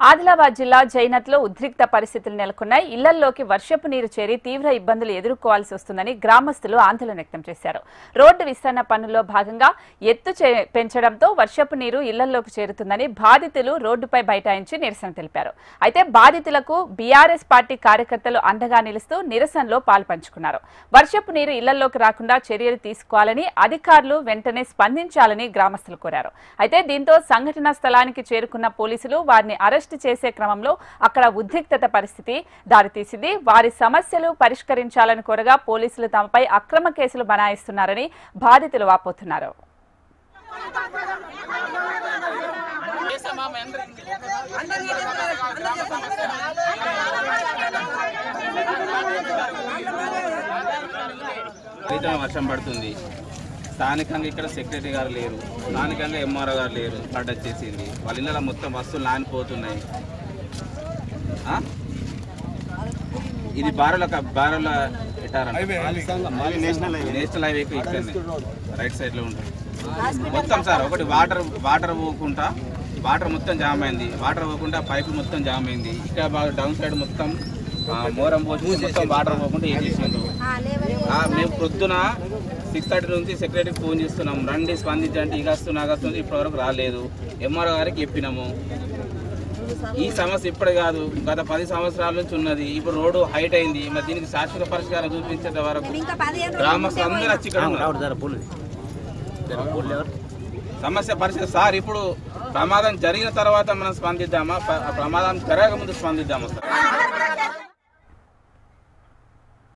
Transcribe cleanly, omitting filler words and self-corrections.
ఆదిలాబాద్ జిల్లా జైనత్లో ఉద్రిక్త పరిస్థితులు నెలకొన్నాయి. ఇళ్లల్లోకి వర్షపు నీరు చేరి తీవ్ర ఇబ్బందులు ఎదుర్కోవాల్సి వస్తుందని గ్రామస్తులు ఆందోళన వ్యక్తం చేశారు. రోడ్డు విస్తరణ పనుల్లో భాగంగా ఎత్తు పెంచడంతో వర్షపు నీరు ఇళ్లల్లోకి చేరుతుందని బాధితులు రోడ్డుపై బైఠాయించి నిరసన తెలిపారు. అయితే బాధితులకు బీఆర్ఎస్ పార్టీ కార్యకర్తలు అండగా నిలుస్తూ నిరసనలో పాల్పంచుకున్నారు. వర్షపు నీరు ఇళ్లల్లోకి రాకుండా చర్యలు తీసుకోవాలని అధికారులు వెంటనే స్పందించాలని గ్రామస్తులు కోరారు. అయితే దీంతో సంఘటనా స్థలానికి చేరుకున్న పోలీసులు వారిని అరెస్ట్ చేసే క్రమంలో అక్కడ ఉద్రిక్తత పరిస్థితి దారితీసింది. వారి సమస్యలు పరిష్కరించాలని కోరగా పోలీసులు తమపై అక్రమ కేసులు బనాయిస్తున్నారని బాధితులు వాపోతున్నారు. వర్షం పడుతుంది. స్థానికంగా ఇక్కడ సెక్రటరీ గారు లేరు, స్థానికంగా ఎంఆర్ఓ గారు లేరు. ఫ్లడ్ వచ్చేసింది. వాళ్ళ ఇళ్ళలో మొత్తం వస్తువులు నానిపోతున్నాయి. ఇది బారుల నేషనల్ హైవేకి ఇక్కడ రైట్ సైడ్ లో ఉంటుంది మొత్తం సార్. ఒకటి వాటర్ పోకుండా వాటర్ మొత్తం జామ్ అయింది. వాటర్ పోకుండా పైపు మొత్తం జామ్ అయింది. ఇక్కడ బాగా డౌన్ సైడ్ మొత్తం మోరం పోసి మొత్తం వాటర్ పోకుండా ఏం చేసిండ్రు. మేము పొద్దున 6:30 నుంచి సెక్రటరీకి ఫోన్ చేస్తున్నాం, రండి స్పందించండి. ఇక వస్తుంది ఇప్పటివరకు రాలేదు. ఎంఆర్ఓ గారికి చెప్పినాము. ఈ సమస్య ఇప్పుడు కాదు, గత 10 సంవత్సరాల నుంచి ఉన్నది. ఇప్పుడు రోడ్డు హైట్ అయింది. మరి దీనికి శాశ్వత పరిష్కారం చూపించేంత వరకు గ్రామస్తులు అందరూ వచ్చి సమస్య పరిస్థితి సార్. ఇప్పుడు ప్రమాదం జరిగిన తర్వాత మనం స్పందిద్దామా, ప్రమాదం జరగక ముందు స్పందిద్దామా సార్?